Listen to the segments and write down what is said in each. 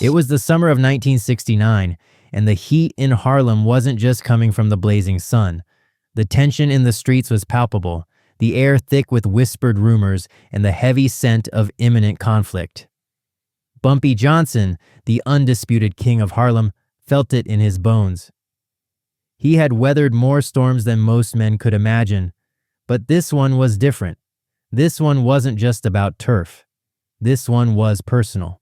It was the summer of 1969, and the heat in Harlem wasn't just coming from the blazing sun. The tension in the streets was palpable, the air thick with whispered rumors and the heavy scent of imminent conflict. Bumpy Johnson, the undisputed King of Harlem, felt it in his bones. He had weathered more storms than most men could imagine, but this one was different. This one wasn't just about turf. This one was personal.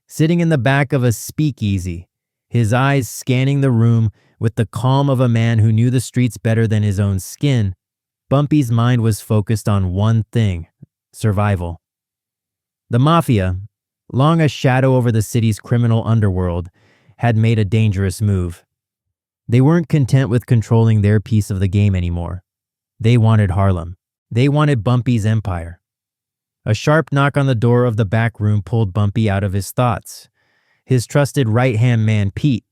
Sitting in the back of a speakeasy, his eyes scanning the room with the calm of a man who knew the streets better than his own skin, Bumpy's mind was focused on one thing: survival. The Mafia, long a shadow over the city's criminal underworld, had made a dangerous move. They weren't content with controlling their piece of the game anymore. They wanted Harlem. They wanted Bumpy's empire. A sharp knock on the door of the back room pulled Bumpy out of his thoughts. His trusted right-hand man, Pete,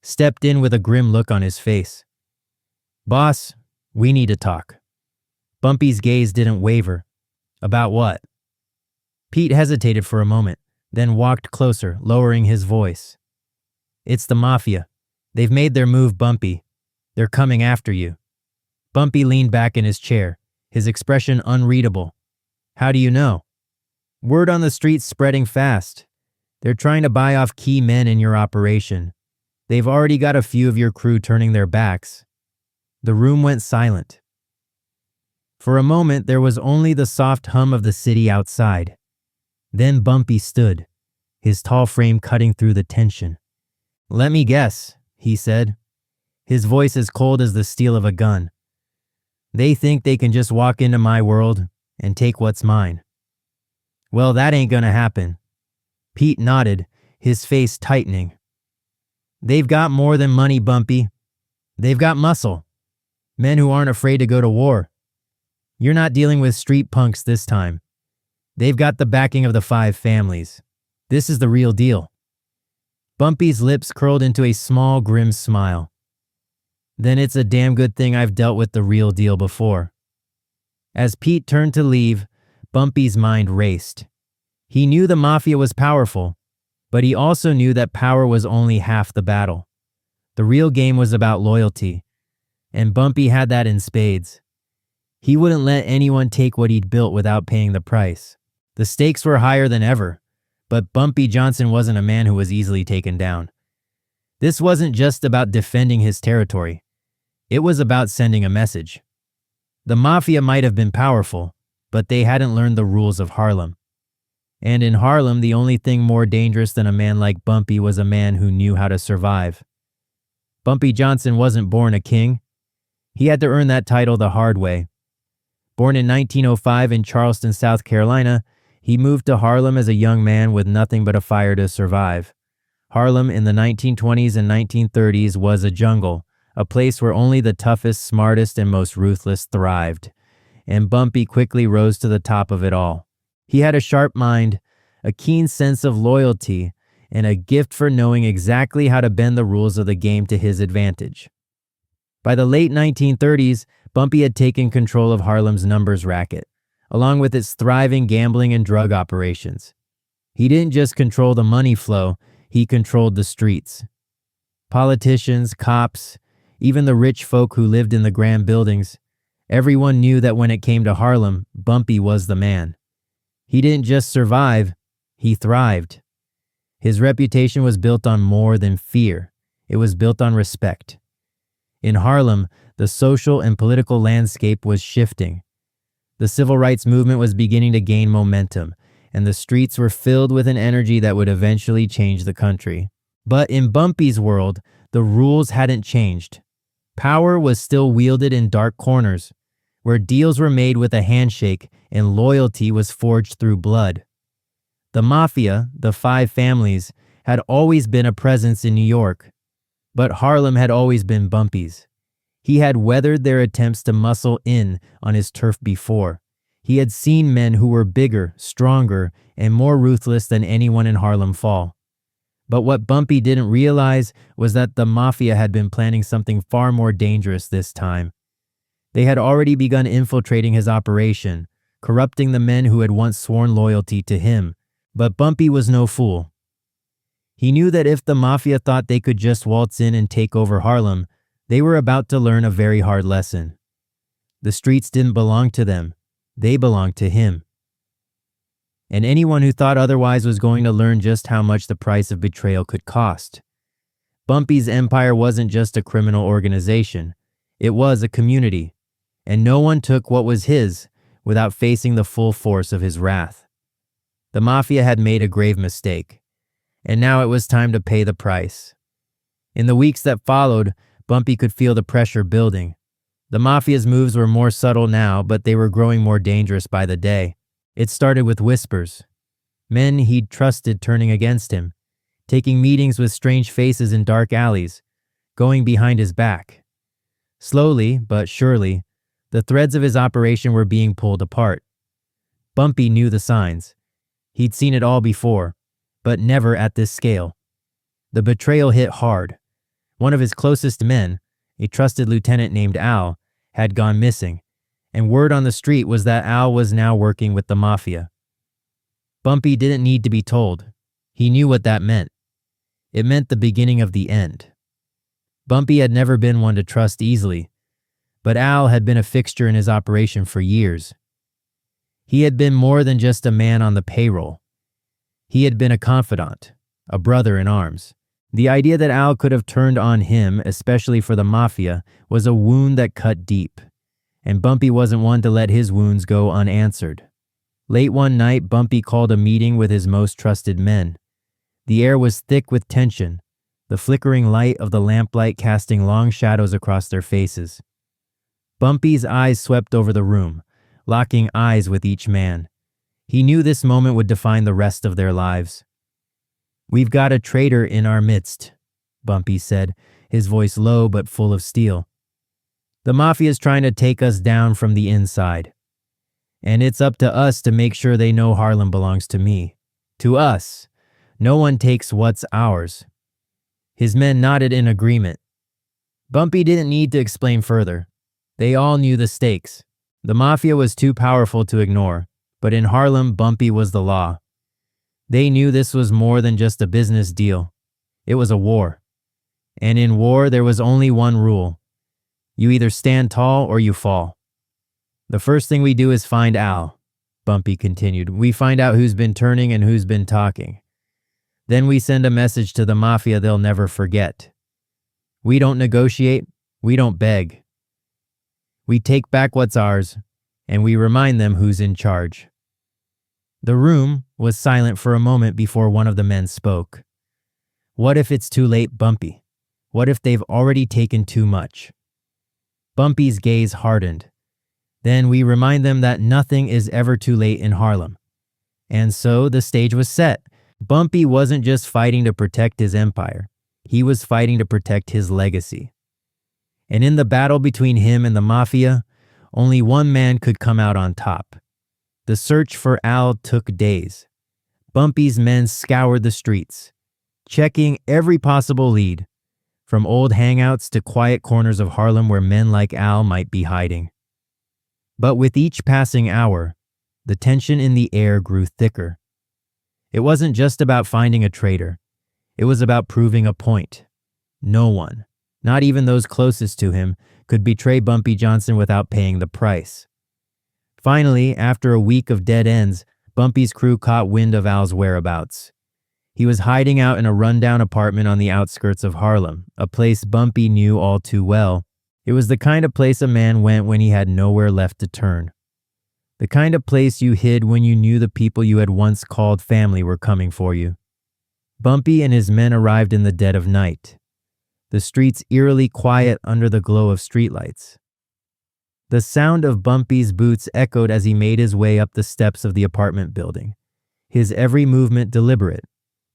stepped in with a grim look on his face. "Boss, we need to talk." Bumpy's gaze didn't waver. "About what?" Pete hesitated for a moment, then walked closer, lowering his voice. "It's the Mafia. They've made their move, Bumpy. They're coming after you." Bumpy leaned back in his chair, his expression unreadable. "How do you know?" "Word on the street's spreading fast. They're trying to buy off key men in your operation. They've already got a few of your crew turning their backs." The room went silent. For a moment, there was only the soft hum of the city outside. Then Bumpy stood, his tall frame cutting through the tension. "Let me guess," he said, his voice as cold as the steel of a gun. "They think they can just walk into my world and take what's mine." "Well, that ain't gonna happen." Pete nodded, his face tightening. "They've got more than money, Bumpy. They've got muscle. Men who aren't afraid to go to war. You're not dealing with street punks this time. They've got the backing of the 5 families. This is the real deal." Bumpy's lips curled into a small, grim smile. "Then it's a damn good thing I've dealt with the real deal before." As Pete turned to leave, Bumpy's mind raced. He knew the Mafia was powerful, but he also knew that power was only half the battle. The real game was about loyalty, and Bumpy had that in spades. He wouldn't let anyone take what he'd built without paying the price. The stakes were higher than ever, but Bumpy Johnson wasn't a man who was easily taken down. This wasn't just about defending his territory. It was about sending a message. The Mafia might have been powerful, but they hadn't learned the rules of Harlem. And in Harlem, the only thing more dangerous than a man like Bumpy was a man who knew how to survive. Bumpy Johnson wasn't born a king. He had to earn that title the hard way. Born in 1905 in Charleston, South Carolina, he moved to Harlem as a young man with nothing but a fire to survive. Harlem in the 1920s and 1930s was a jungle, a place where only the toughest, smartest, and most ruthless thrived. And Bumpy quickly rose to the top of it all. He had a sharp mind, a keen sense of loyalty, and a gift for knowing exactly how to bend the rules of the game to his advantage. By the late 1930s, Bumpy had taken control of Harlem's numbers racket, along with its thriving gambling and drug operations. He didn't just control the money flow, he controlled the streets. Politicians, cops, even the rich folk who lived in the grand buildings, everyone knew that when it came to Harlem, Bumpy was the man. He didn't just survive, he thrived. His reputation was built on more than fear. It was built on respect. In Harlem, the social and political landscape was shifting. The civil rights movement was beginning to gain momentum, and the streets were filled with an energy that would eventually change the country. But in Bumpy's world, the rules hadn't changed. Power was still wielded in dark corners, where deals were made with a handshake and loyalty was forged through blood. The Mafia, the 5 families, had always been a presence in New York, but Harlem had always been Bumpy's. He had weathered their attempts to muscle in on his turf before. He had seen men who were bigger, stronger, and more ruthless than anyone in Harlem fall. But what Bumpy didn't realize was that the Mafia had been planning something far more dangerous this time. They had already begun infiltrating his operation, corrupting the men who had once sworn loyalty to him. But Bumpy was no fool. He knew that if the Mafia thought they could just waltz in and take over Harlem, they were about to learn a very hard lesson. The streets didn't belong to them. They belonged to him. And anyone who thought otherwise was going to learn just how much the price of betrayal could cost. Bumpy's empire wasn't just a criminal organization. It was a community. And no one took what was his without facing the full force of his wrath. The Mafia had made a grave mistake, and now it was time to pay the price. In the weeks that followed, Bumpy could feel the pressure building. The Mafia's moves were more subtle now, but they were growing more dangerous by the day. It started with whispers. Men he'd trusted turning against him, taking meetings with strange faces in dark alleys, going behind his back. Slowly, but surely, the threads of his operation were being pulled apart. Bumpy knew the signs. He'd seen it all before, but never at this scale. The betrayal hit hard. One of his closest men, a trusted lieutenant named Al, had gone missing, and word on the street was that Al was now working with the Mafia. Bumpy didn't need to be told. He knew what that meant. It meant the beginning of the end. Bumpy had never been one to trust easily, but Al had been a fixture in his operation for years. He had been more than just a man on the payroll. He had been a confidant, a brother in arms. The idea that Al could have turned on him, especially for the Mafia, was a wound that cut deep, and Bumpy wasn't one to let his wounds go unanswered. Late one night, Bumpy called a meeting with his most trusted men. The air was thick with tension, the flickering light of the lamplight casting long shadows across their faces. Bumpy's eyes swept over the room, locking eyes with each man. He knew this moment would define the rest of their lives. "We've got a traitor in our midst," Bumpy said, his voice low but full of steel. "The Mafia's trying to take us down from the inside. And it's up to us to make sure they know Harlem belongs to me. To us. No one takes what's ours." His men nodded in agreement. Bumpy didn't need to explain further. They all knew the stakes. The Mafia was too powerful to ignore, but in Harlem, Bumpy was the law. They knew this was more than just a business deal. It was a war. And in war, there was only one rule. You either stand tall or you fall. "The first thing we do is find Al," Bumpy continued. "We find out who's been turning and who's been talking. Then we send a message to the Mafia they'll never forget. We don't negotiate. We don't beg. We take back what's ours, and we remind them who's in charge." The room was silent for a moment before one of the men spoke. "What if it's too late, Bumpy? What if they've already taken too much?" Bumpy's gaze hardened. "Then we remind them that nothing is ever too late in Harlem." And so the stage was set. Bumpy wasn't just fighting to protect his empire. He was fighting to protect his legacy. And in the battle between him and the Mafia, only one man could come out on top. The search for Al took days. Bumpy's men scoured the streets, checking every possible lead, from old hangouts to quiet corners of Harlem where men like Al might be hiding. But with each passing hour, the tension in the air grew thicker. It wasn't just about finding a traitor. It was about proving a point. No one, not even those closest to him, could betray Bumpy Johnson without paying the price. Finally, after a week of dead ends, Bumpy's crew caught wind of Al's whereabouts. He was hiding out in a rundown apartment on the outskirts of Harlem, a place Bumpy knew all too well. It was the kind of place a man went when he had nowhere left to turn. The kind of place you hid when you knew the people you had once called family were coming for you. Bumpy and his men arrived in the dead of night, the streets eerily quiet under the glow of streetlights. The sound of Bumpy's boots echoed as he made his way up the steps of the apartment building, his every movement deliberate,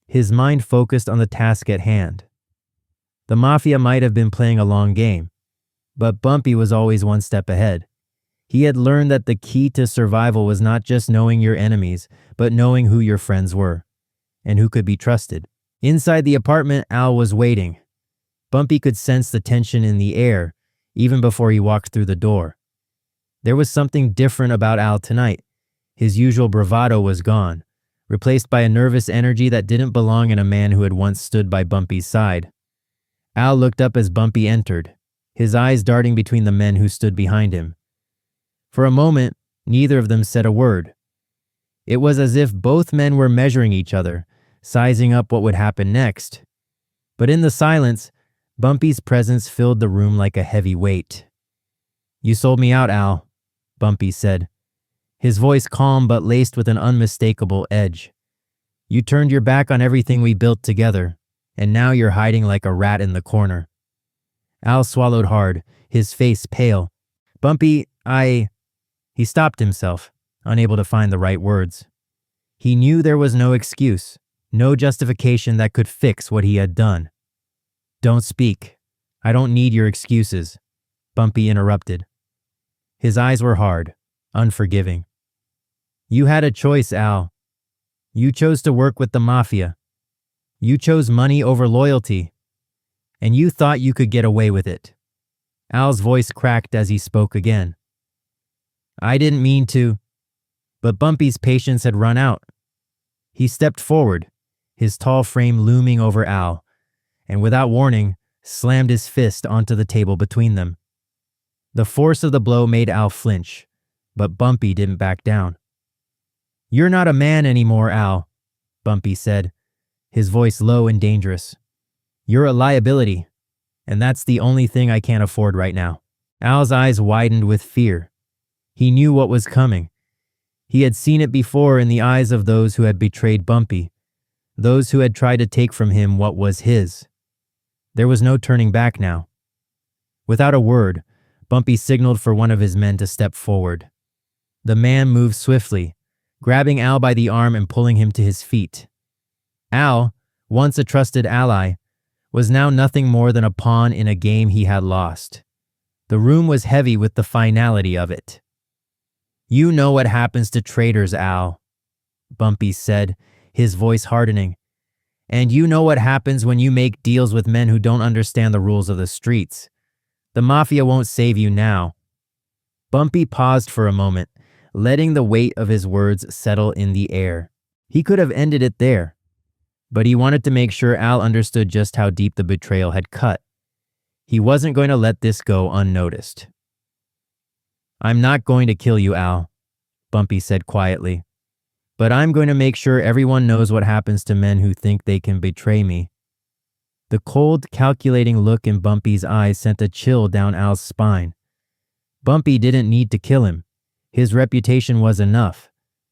his mind focused on the task at hand. The Mafia might have been playing a long game, but Bumpy was always one step ahead. He had learned that the key to survival was not just knowing your enemies, but knowing who your friends were, and who could be trusted. Inside the apartment, Al was waiting. Bumpy could sense the tension in the air, even before he walked through the door. There was something different about Al tonight. His usual bravado was gone. replaced by a nervous energy that didn't belong in a man who had once stood by Bumpy's side. Al looked up as Bumpy entered, his eyes darting between the men who stood behind him. For a moment, neither of them said a word. It was as if both men were measuring each other, sizing up what would happen next. But in the silence, Bumpy's presence filled the room like a heavy weight. "You sold me out, Al," Bumpy said, his voice calm but laced with an unmistakable edge. "You turned your back on everything we built together, and now you're hiding like a rat in the corner." Al swallowed hard, his face pale. "Bumpy, He stopped himself, unable to find the right words. He knew there was no excuse, no justification that could fix what he had done. "Don't speak. I don't need your excuses," Bumpy interrupted. His eyes were hard, unforgiving. "You had a choice, Al. You chose to work with the Mafia. You chose money over loyalty. And you thought you could get away with it." Al's voice cracked as he spoke again. "I didn't mean to." But Bumpy's patience had run out. He stepped forward, his tall frame looming over Al, and without warning, slammed his fist onto the table between them. The force of the blow made Al flinch, but Bumpy didn't back down. "You're not a man anymore, Al," Bumpy said, his voice low and dangerous. "You're a liability, and that's the only thing I can't afford right now." Al's eyes widened with fear. He knew what was coming. He had seen it before in the eyes of those who had betrayed Bumpy, those who had tried to take from him what was his. There was no turning back now. Without a word, Bumpy signaled for one of his men to step forward. The man moved swiftly, grabbing Al by the arm and pulling him to his feet. Al, once a trusted ally, was now nothing more than a pawn in a game he had lost. The room was heavy with the finality of it. "You know what happens to traitors, Al," Bumpy said, his voice hardening. "And you know what happens when you make deals with men who don't understand the rules of the streets. The Mafia won't save you now." Bumpy paused for a moment, letting the weight of his words settle in the air. He could have ended it there, but he wanted to make sure Al understood just how deep the betrayal had cut. He wasn't going to let this go unnoticed. "I'm not going to kill you, Al," Bumpy said quietly, "but I'm going to make sure everyone knows what happens to men who think they can betray me." The cold, calculating look in Bumpy's eyes sent a chill down Al's spine. Bumpy didn't need to kill him. His reputation was enough.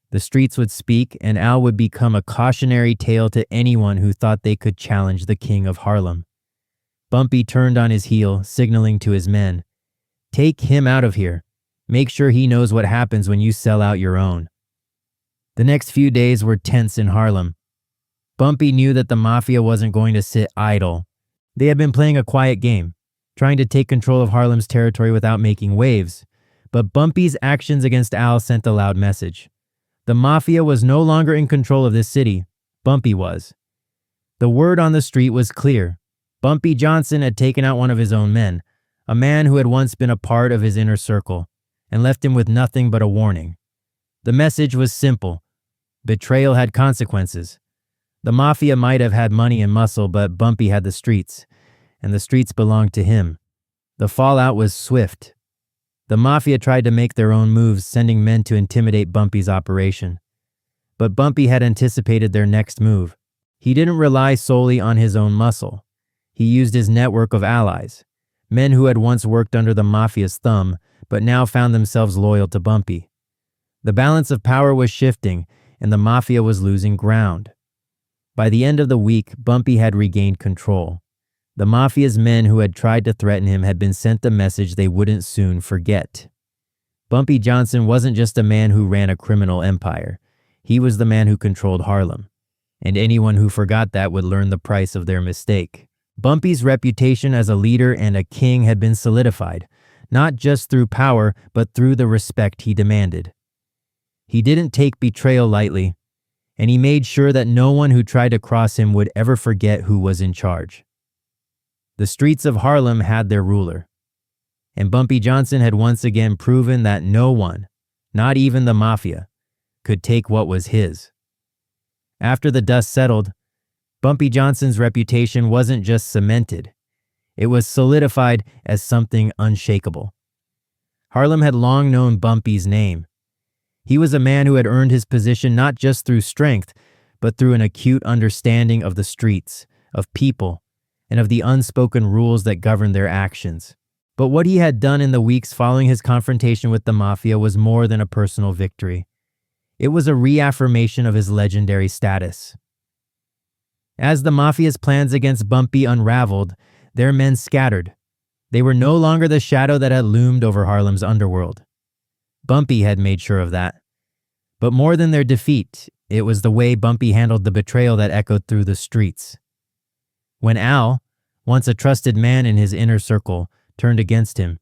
The streets would speak, and Al would become a cautionary tale to anyone who thought they could challenge the King of Harlem. Bumpy turned on his heel, signaling to his men, "Take him out of here. Make sure he knows what happens when you sell out your own." The next few days were tense in Harlem. Bumpy knew that the Mafia wasn't going to sit idle. They had been playing a quiet game, trying to take control of Harlem's territory without making waves. But Bumpy's actions against Al sent a loud message. The Mafia was no longer in control of this city. Bumpy was. The word on the street was clear. Bumpy Johnson had taken out one of his own men, a man who had once been a part of his inner circle, and left him with nothing but a warning. The message was simple. Betrayal had consequences. The Mafia might have had money and muscle, but Bumpy had the streets, and the streets belonged to him. The fallout was swift. The Mafia tried to make their own moves, sending men to intimidate Bumpy's operation. But Bumpy had anticipated their next move. He didn't rely solely on his own muscle. He used his network of allies, men who had once worked under the Mafia's thumb, but now found themselves loyal to Bumpy. The balance of power was shifting, and the Mafia was losing ground. By the end of the week, Bumpy had regained control. The Mafia's men who had tried to threaten him had been sent a message they wouldn't soon forget. Bumpy Johnson wasn't just a man who ran a criminal empire. He was the man who controlled Harlem. And anyone who forgot that would learn the price of their mistake. Bumpy's reputation as a leader and a king had been solidified, not just through power, but through the respect he demanded. He didn't take betrayal lightly, and he made sure that no one who tried to cross him would ever forget who was in charge. The streets of Harlem had their ruler, and Bumpy Johnson had once again proven that no one, not even the Mafia, could take what was his. After the dust settled, Bumpy Johnson's reputation wasn't just cemented, it was solidified as something unshakable. Harlem had long known Bumpy's name. He was a man who had earned his position not just through strength, but through an acute understanding of the streets, of people, and of the unspoken rules that governed their actions. But what he had done in the weeks following his confrontation with the Mafia was more than a personal victory. It was a reaffirmation of his legendary status. As the Mafia's plans against Bumpy unraveled, their men scattered. They were no longer the shadow that had loomed over Harlem's underworld. Bumpy had made sure of that. But more than their defeat, it was the way Bumpy handled the betrayal that echoed through the streets. When Al, once a trusted man in his inner circle, turned against him,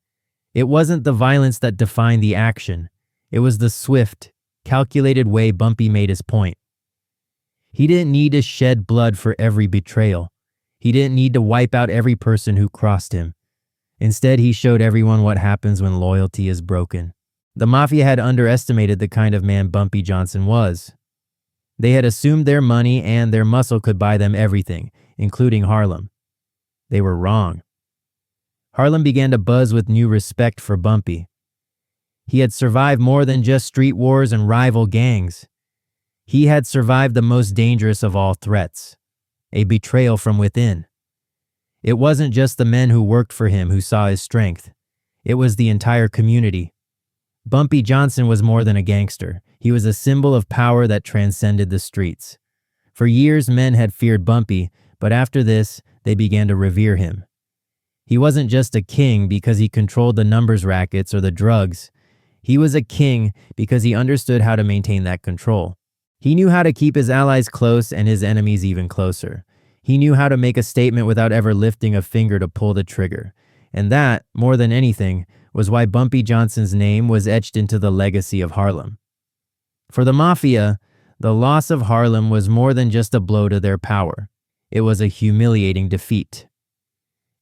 it wasn't the violence that defined the action. It was the swift, calculated way Bumpy made his point. He didn't need to shed blood for every betrayal. He didn't need to wipe out every person who crossed him. Instead, he showed everyone what happens when loyalty is broken. The Mafia had underestimated the kind of man Bumpy Johnson was. They had assumed their money and their muscle could buy them everything, including Harlem. They were wrong. Harlem began to buzz with new respect for Bumpy. He had survived more than just street wars and rival gangs. He had survived the most dangerous of all threats, a betrayal from within. It wasn't just the men who worked for him who saw his strength. It was the entire community. Bumpy Johnson was more than a gangster. He was a symbol of power that transcended the streets. For years, men had feared Bumpy, but after this, they began to revere him. He wasn't just a king because he controlled the numbers rackets or the drugs. He was a king because he understood how to maintain that control. He knew how to keep his allies close and his enemies even closer. He knew how to make a statement without ever lifting a finger to pull the trigger. And that, more than anything, was why Bumpy Johnson's name was etched into the legacy of Harlem. For the Mafia, the loss of Harlem was more than just a blow to their power. It was a humiliating defeat.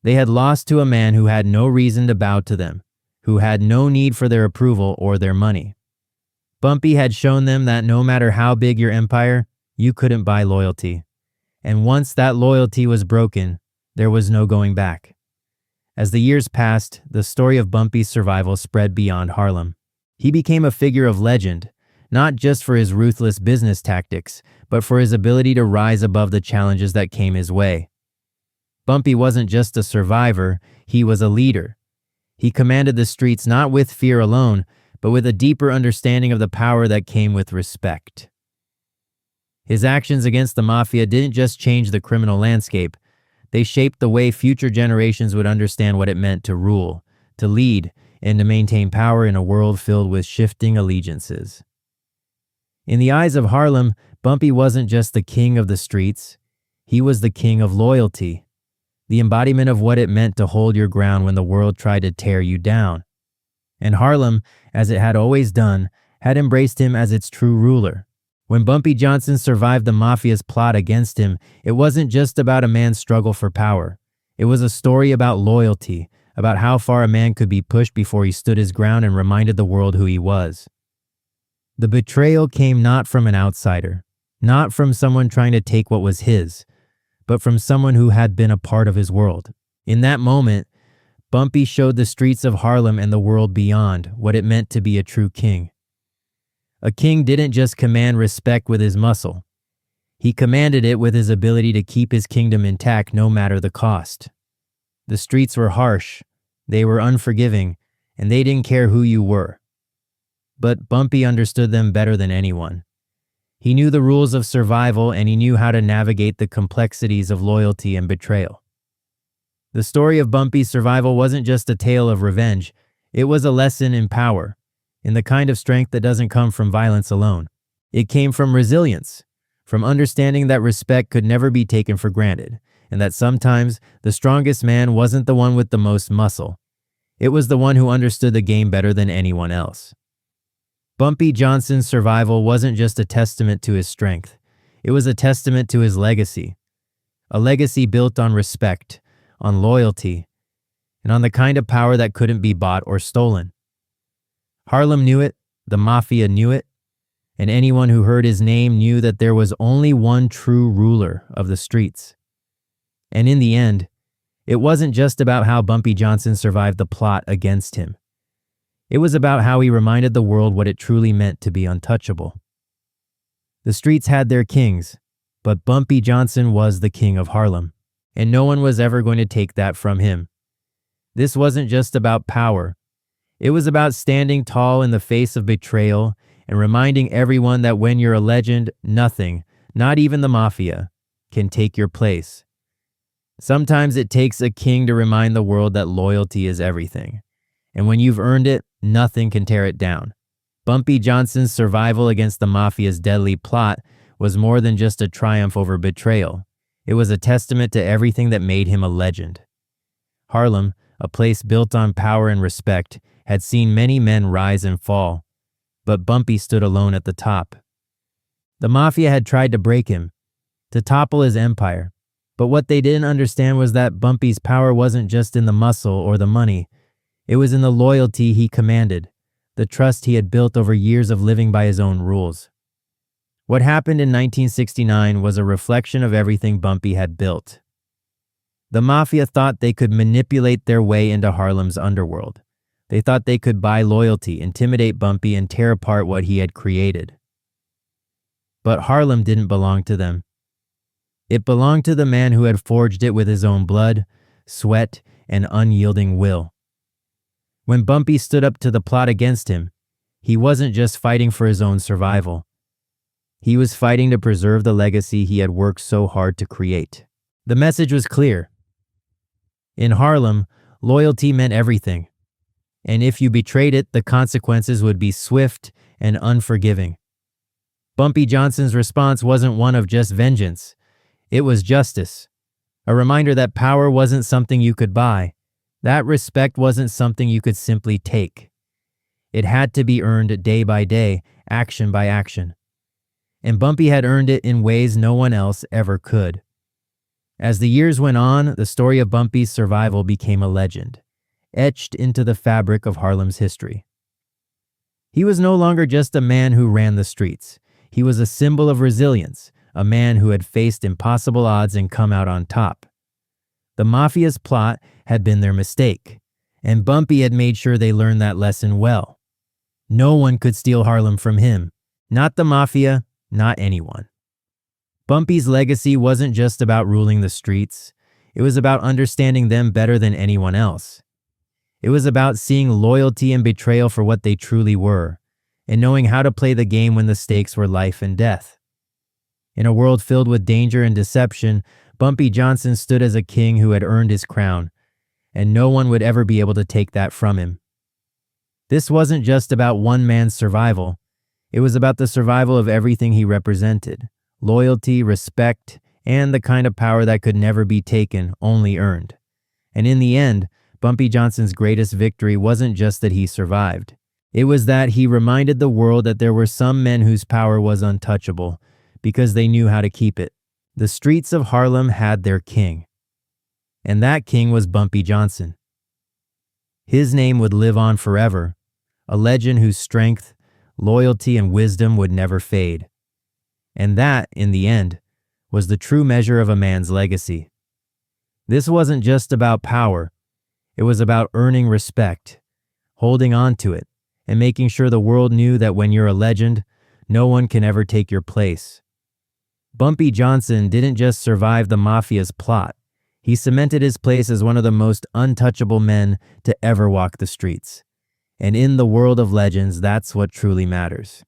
They had lost to a man who had no reason to bow to them, who had no need for their approval or their money. Bumpy had shown them that no matter how big your empire, you couldn't buy loyalty. And once that loyalty was broken, there was no going back. As the years passed, the story of Bumpy's survival spread beyond Harlem. He became a figure of legend, not just for his ruthless business tactics, but for his ability to rise above the challenges that came his way. Bumpy wasn't just a survivor, he was a leader. He commanded the streets not with fear alone, but with a deeper understanding of the power that came with respect. His actions against the Mafia didn't just change the criminal landscape, they shaped the way future generations would understand what it meant to rule, to lead, and to maintain power in a world filled with shifting allegiances. In the eyes of Harlem, Bumpy wasn't just the king of the streets, he was the king of loyalty, the embodiment of what it meant to hold your ground when the world tried to tear you down. And Harlem, as it had always done, had embraced him as its true ruler. When Bumpy Johnson survived the Mafia's plot against him, it wasn't just about a man's struggle for power. It was a story about loyalty, about how far a man could be pushed before he stood his ground and reminded the world who he was. The betrayal came not from an outsider, not from someone trying to take what was his, but from someone who had been a part of his world. In that moment, Bumpy showed the streets of Harlem and the world beyond what it meant to be a true king. A king didn't just command respect with his muscle. He commanded it with his ability to keep his kingdom intact no matter the cost. The streets were harsh, they were unforgiving, and they didn't care who you were. But Bumpy understood them better than anyone. He knew the rules of survival and he knew how to navigate the complexities of loyalty and betrayal. The story of Bumpy's survival wasn't just a tale of revenge, it was a lesson in power, in the kind of strength that doesn't come from violence alone. It came from resilience, from understanding that respect could never be taken for granted, and that sometimes the strongest man wasn't the one with the most muscle. It was the one who understood the game better than anyone else. Bumpy Johnson's survival wasn't just a testament to his strength. It was a testament to his legacy. A legacy built on respect, on loyalty, and on the kind of power that couldn't be bought or stolen. Harlem knew it, the Mafia knew it, and anyone who heard his name knew that there was only one true ruler of the streets. And in the end, it wasn't just about how Bumpy Johnson survived the plot against him. It was about how he reminded the world what it truly meant to be untouchable. The streets had their kings, but Bumpy Johnson was the King of Harlem, and no one was ever going to take that from him. This wasn't just about power. It was about standing tall in the face of betrayal and reminding everyone that when you're a legend, nothing, not even the Mafia, can take your place. Sometimes it takes a king to remind the world that loyalty is everything. And when you've earned it, nothing can tear it down. Bumpy Johnson's survival against the Mafia's deadly plot was more than just a triumph over betrayal. It was a testament to everything that made him a legend. Harlem, a place built on power and respect, had seen many men rise and fall, but Bumpy stood alone at the top. The Mafia had tried to break him, to topple his empire, but what they didn't understand was that Bumpy's power wasn't just in the muscle or the money. It was in the loyalty he commanded, the trust he had built over years of living by his own rules. What happened in 1969 was a reflection of everything Bumpy had built. The Mafia thought they could manipulate their way into Harlem's underworld. They thought they could buy loyalty, intimidate Bumpy, and tear apart what he had created. But Harlem didn't belong to them. It belonged to the man who had forged it with his own blood, sweat, and unyielding will. When Bumpy stood up to the plot against him, he wasn't just fighting for his own survival. He was fighting to preserve the legacy he had worked so hard to create. The message was clear. In Harlem, loyalty meant everything. And if you betrayed it, the consequences would be swift and unforgiving. Bumpy Johnson's response wasn't one of just vengeance. It was justice. A reminder that power wasn't something you could buy. That respect wasn't something you could simply take. It had to be earned day by day, action by action. And Bumpy had earned it in ways no one else ever could. As the years went on, the story of Bumpy's survival became a legend, etched into the fabric of Harlem's history. He was no longer just a man who ran the streets. He was a symbol of resilience, a man who had faced impossible odds and come out on top. The Mafia's plot had been their mistake, and Bumpy had made sure they learned that lesson well. No one could steal Harlem from him, not the Mafia, not anyone. Bumpy's legacy wasn't just about ruling the streets. It was about understanding them better than anyone else. It was about seeing loyalty and betrayal for what they truly were, and knowing how to play the game when the stakes were life and death. In a world filled with danger and deception, Bumpy Johnson stood as a king who had earned his crown, and no one would ever be able to take that from him. This wasn't just about one man's survival. It was about the survival of everything he represented: loyalty, respect, and the kind of power that could never be taken, only earned. And in the end, Bumpy Johnson's greatest victory wasn't just that he survived. It was that he reminded the world that there were some men whose power was untouchable, because they knew how to keep it. The streets of Harlem had their king, and that king was Bumpy Johnson. His name would live on forever, a legend whose strength, loyalty, and wisdom would never fade. And that, in the end, was the true measure of a man's legacy. This wasn't just about power. It was about earning respect, holding on to it, and making sure the world knew that when you're a legend, no one can ever take your place. Bumpy Johnson didn't just survive the Mafia's plot. He cemented his place as one of the most untouchable men to ever walk the streets. And in the world of legends, that's what truly matters.